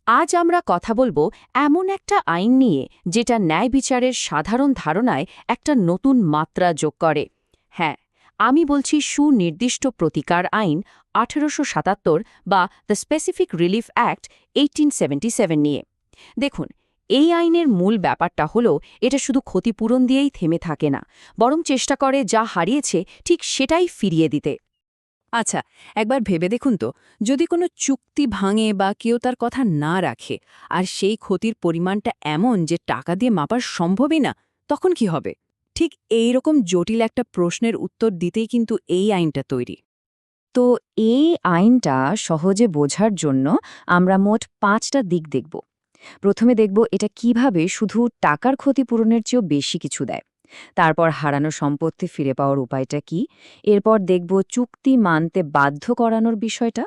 আজ আমরা কথা বলবো এমন একটা আইন নিয়ে যেটা ন্যায় বিচারের সাধারণ ধারণায় একটা নতুন মাত্রা যোগ করে। হ্যাঁ, আমি বলছি সুনির্দিষ্ট প্রতিকার আইন 1877 বা দ্য স্পেসিফিক রিলিফ অ্যাক্ট 1877 নিয়ে। দেখুন, এই আইনের মূল ব্যাপারটা হলো এটা শুধু ক্ষতিপূরণ দিয়েই থেমে থাকে না, বরং চেষ্টা করে যা হারিয়েছে ঠিক সেটাই ফিরিয়ে দিতে। আচ্ছা, একবার ভেবে দেখুন তো, যদি কোনো চুক্তি ভাঙে বা কেউ তার কথা না রাখে আর সেই ক্ষতির পরিমাণটা এমন যে টাকা দিয়ে মাপার সম্ভবই না, তখন কি হবে? ঠিক এই রকম জটিল একটা প্রশ্নের উত্তর দিতেই কিন্তু এই আইনটা তৈরি। তো এই আইনটা সহজে বোঝার জন্য আমরা মোট 5টা দিক দেখব। প্রথমে দেখব এটা কিভাবে শুধু টাকার ক্ষতিপূরণের চেয়েও বেশি কিছু দেয়। তারপর হারানো সম্পত্তি ফিরে পাওয়ার উপায়টা কি। এরপর দেখব চুক্তি মানতে বাধ্য করানোর বিষয়টা।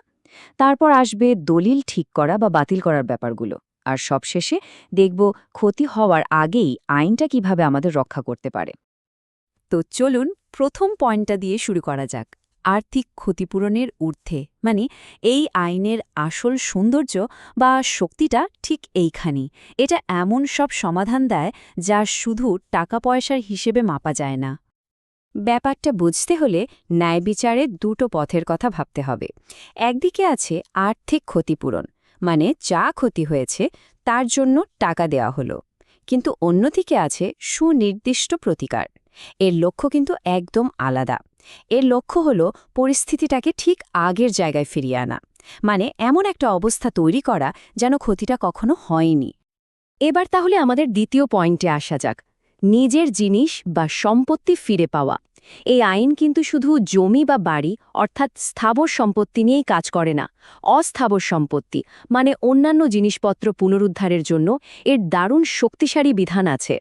তারপর আসবে দলিল ঠিক করা বা বাতিল করার ব্যাপারগুলো। আর সবশেষে দেখব ক্ষতি হওয়ার আগেই আইনটা কিভাবে আমাদের রক্ষা করতে পারে। তো চলুন প্রথম পয়েন্টটা দিয়ে শুরু করা যাক। আর্থিক ক্ষতিপূরণের ঊর্ধ্বে, মানে এই আইনের আসল সৌন্দর্য বা শক্তিটা ঠিক এইখানেই। এটা এমন সব সমাধান দেয় যা শুধু টাকা পয়সার হিসেবে মাপা যায় না। ব্যাপারটা বুঝতে হলে ন্যায় বিচারের দুটো পথের কথা ভাবতে হবে। একদিকে আছে আর্থিক ক্ষতিপূরণ, মানে যা ক্ষতি হয়েছে তার জন্য টাকা দেওয়া হলো। কিন্তু অন্যদিকে আছে সুনির্দিষ্ট প্রতিকার। এর লক্ষ্য কিন্তু একদম আলাদা। এর লক্ষ্য হলো পরিস্থিতিটাকে ঠিক আগের জায়গায় ফিরিয়ে আনা, মানে এমন একটা অবস্থা তৈরি করা যেন ক্ষতিটা কখনো হয়নি। এবার তাহলে আমাদের দ্বিতীয় পয়েন্টে আসা যাক, নিজের জিনিস বা সম্পত্তি ফিরে পাওয়া। এই আইন কিন্তু শুধু জমি বা বাড়ি অর্থাৎ স্থাবর সম্পত্তি নিয়েই কাজ করে না। অস্থাবর সম্পত্তি, মানে অন্যান্য জিনিসপত্র পুনরুদ্ধারের জন্য এর দারুণ শক্তিশালী বিধান আছে।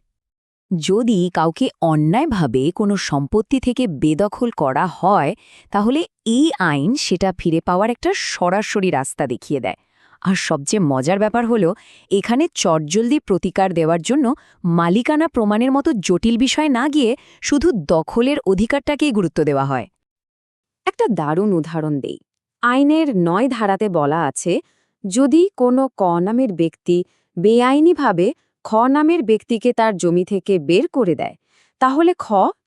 যদি কাউকে অন্যায়ভাবে কোনো সম্পত্তি থেকে বেদখল করা হয়, তাহলে এই আইন সেটা ফিরে পাওয়ার একটা সরাসরি রাস্তা দেখিয়ে দেয়। আর সবচেয়ে মজার ব্যাপার হলো, এখানে চটজলদি প্রতিকার দেওয়ার জন্য মালিকানা প্রমাণের মতো জটিল বিষয় না গিয়ে শুধু দখলের অধিকারটাকেই গুরুত্ব দেওয়া হয়। একটা দারুণ উদাহরণ দেই। আইনের ৯ ধারাতে বলা আছে, যদি কোনো ক নামের ব্যক্তি বেআইনিভাবে খ নামের ব্যক্তিকে তার জমি থেকে বের করে দেয়, তাহলে খ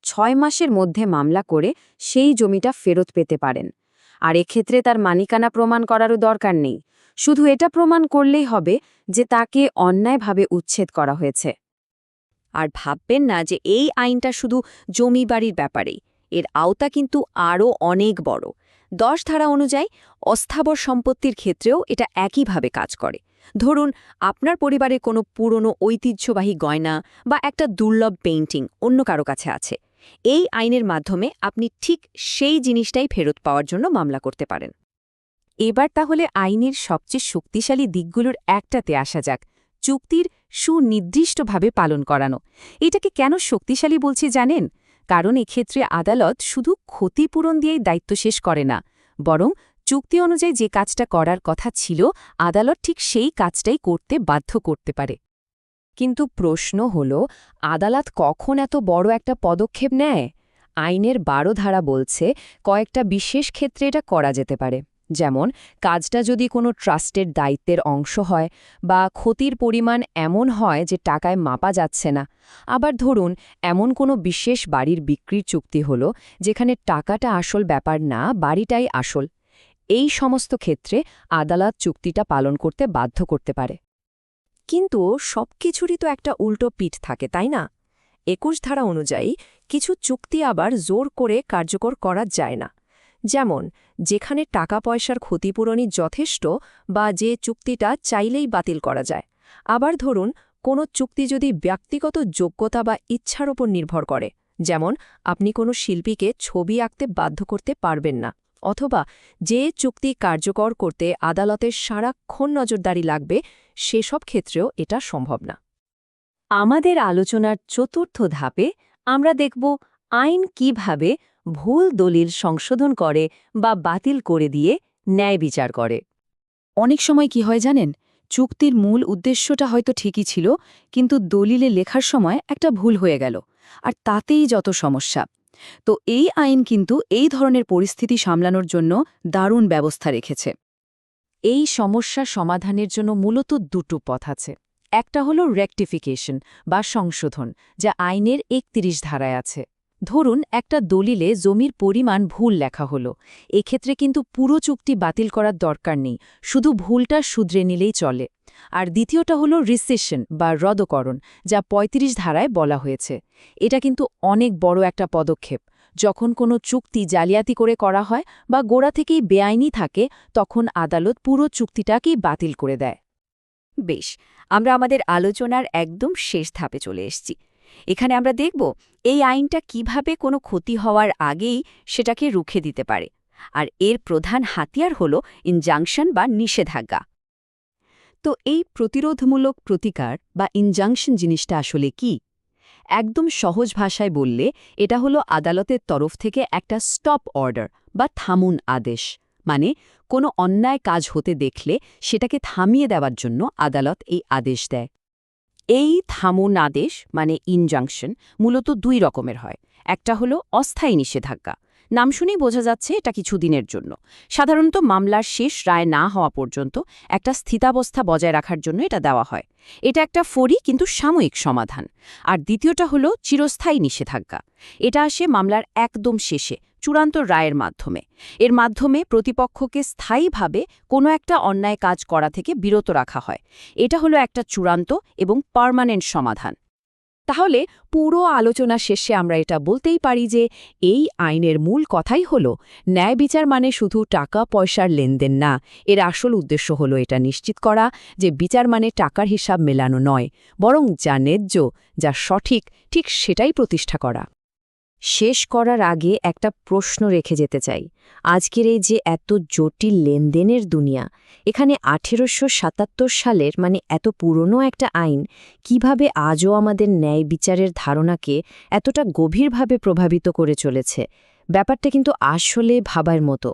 ৬ মাসের মধ্যে মামলা করে সেই জমিটা ফেরত পেতে পারেন। আর এক্ষেত্রে তার মালিকানা প্রমাণ করারও দরকার নেই। শুধু এটা প্রমাণ করলেই হবে যে তাকে অন্যায়ভাবে উচ্ছেদ করা হয়েছে। আর ভাববেন না যে এই আইনটা শুধু জমি বাড়ির ব্যাপারেই। এর আওতা কিন্তু আরও অনেক বড়। ১০ ধারা অনুযায়ী অস্থাবর সম্পত্তির ক্ষেত্রেও এটা একইভাবে কাজ করে। ধরুন, আপনার পরিবারে কোনো পুরনো ঐতিহ্যবাহী গয়না বা একটা দুর্লভ পেইন্টিং অন্য কারো কাছে আছে। এই আইনের মাধ্যমে আপনি ঠিক সেই জিনিসটাই ফেরত পাওয়ার জন্য মামলা করতে পারেন। এবার তাহলে আইনের সবচেয়ে শক্তিশালী দিকগুলোর একটাতে আসা যাক, চুক্তির সুনির্দিষ্টভাবে পালন করানো। এটাকে কেন শক্তিশালী বলছি জানেন? কারণ এক্ষেত্রে আদালত শুধু ক্ষতিপূরণ দিয়েই দায়িত্ব শেষ করে না, বরং চুক্তি অনুযায়ী যে কাজটা করার কথা ছিল আদালত ঠিক সেই কাজটাই করতে বাধ্য করতে পারে। কিন্তু প্রশ্ন হল, আদালত কখন এত বড় একটা পদক্ষেপ নেয়? আইনের ১২ ধারা বলছে কয়েকটা বিশেষ ক্ষেত্রে এটা করা যেতে পারে। যেমন, কাজটা যদি কোনো ট্রাস্টের দায়িত্বের অংশ হয় বা ক্ষতির পরিমাণ এমন হয় যে টাকায় মাপা যাচ্ছে না। আবার ধরুন, এমন কোনো বিশেষ বাড়ির বিক্রির চুক্তি হলো যেখানে টাকাটা আসল ব্যাপার না, বাড়িটাই আসল। এই সমস্ত ক্ষেত্রে আদালত চুক্তিটা পালন করতে বাধ্য করতে পারে। কিন্তু সবকিছুরই তো একটা উল্টো পিঠ থাকে, তাই না? ২১ ধারা অনুযায়ী কিছু চুক্তি আবার জোর করে কার্যকর করা যায় না। যেমন, যেখানে টাকা পয়সার ক্ষতিপূরণই যথেষ্ট বা যে চুক্তিটা চাইলেই বাতিল করা যায়। আবার ধরুন, কোনো চুক্তি যদি ব্যক্তিগত যোগ্যতা বা ইচ্ছার ওপর নির্ভর করে, যেমন আপনি কোনো শিল্পীকে ছবি আঁকতে বাধ্য করতে পারবেন না, অথবা যে চুক্তি কার্যকর করতে আদালতের সারাক্ষণ নজরদারি লাগবে, সেসব ক্ষেত্রেও এটা সম্ভব না। আমাদের আলোচনার চতুর্থ ধাপে আমরা দেখব আইন কিভাবে ভুল দলিল সংশোধন করে বা বাতিল করে দিয়ে ন্যায় বিচার করে। অনেক সময় কি হয় জানেন, চুক্তির মূল উদ্দেশ্যটা হয়তো ঠিকই ছিল, কিন্তু দলিলে লেখার সময় একটা ভুল হয়ে গেল, আর তাতেই যত সমস্যা। তো এই আইন কিন্তু এই ধরনের পরিস্থিতি সামলানোর জন্য দারুণ ব্যবস্থা রেখেছে। এই সমস্যা সমাধানের জন্য মূলত দুটো পথ আছে। একটা হলো রেকটিফিকেশন বা সংশোধন, যা আইনের ৩১ ধারায় আছে। ধরুন একটা দলিলে জমির পরিমাণ ভুল লেখা হলো, এক্ষেত্রে কিন্তু পুরো চুক্তি বাতিল করার দরকার নেই, শুধু ভুলটা শুধরে নিলেই চলে। আর দ্বিতীয়টা হলো রিসেশন বা রদকরণ, যা ৩৫ ধারায় বলা হয়েছে। এটা কিন্তু অনেক বড় একটা পদক্ষেপ। যখন কোনো চুক্তি জালিয়াতি করে করা হয় বা গোড়া থেকেই বেআইনি থাকে, তখন আদালত পুরো চুক্তিটাকেই বাতিল করে দেয়। বেশ, আমরা আমাদের আলোচনার একদম শেষ ধাপে চলে এসেছি। এখানে আমরা দেখব এই আইনটা কিভাবে কোনো ক্ষতি হওয়ার আগেই সেটাকে রুখে দিতে পারে, আর এর প্রধান হাতিয়ার হল ইনজাংশন বা নিষেধাজ্ঞা। তো এই প্রতিরোধমূলক প্রতিকার বা ইনজাংশন জিনিসটা আসলে কি? একদম সহজ ভাষায় বললে এটা হলো আদালতের তরফ থেকে একটা স্টপ অর্ডার বা থামুন আদেশ। মানে কোনো অন্যায় কাজ হতে দেখলে সেটাকে থামিয়ে দেওয়ার জন্য আদালত এই আদেশ দেয়। এই থামুন আদেশ মানে ইনজাংশন মূলত দুই রকমের হয়। একটা হলো অস্থায়ী নিষেধাজ্ঞা। নাম শুনেই বোঝা যাচ্ছে এটা কিছুদিনের জন্য। সাধারণত মামলার শেষ রায় না হওয়া পর্যন্ত একটা স্থিতাবস্থা বজায় রাখার জন্য এটা দেওয়া হয়। এটা একটা ফরি কিন্তু সাময়িক সমাধান। আর দ্বিতীয়টা হলো চিরস্থায়ী নিষেধাজ্ঞা। এটা আসে মামলার একদম শেষে, চূড়ান্ত রায়ের মাধ্যমে। এর মাধ্যমে প্রতিপক্ষকে স্থায়ীভাবে কোনো একটা অন্যায় কাজ করা থেকে বিরত রাখা হয়। এটা হলো একটা চূড়ান্ত এবং পার্মানেন্ট সমাধান। তাহলে পুরো আলোচনা শেষে আমরা এটা বলতেই পারি যে এই আইনের মূল কথাই হল ন্যায় বিচার মানে শুধু টাকা পয়সার লেনদেন না। এর আসল উদ্দেশ্য হলো এটা নিশ্চিত করা যে বিচার মানে টাকার হিসাব মেলানো নয়, বরং যা ন্যায্য, যা সঠিক, ঠিক সেটাই প্রতিষ্ঠা করা। শেষ করার আগে একটা প্রশ্ন রেখে যেতে চাই। আজকের এই যে এত জটিল লেনদেনের দুনিয়া, এখানে ১৮৭৭ সালের মানে এত পুরনো একটা আইন কিভাবে আজও আমাদের ন্যায় বিচারের ধারণাকে এতটা গভীরভাবে প্রভাবিত করে চলেছে, ব্যাপারটা কিন্তু আসলে ভাবার মতো।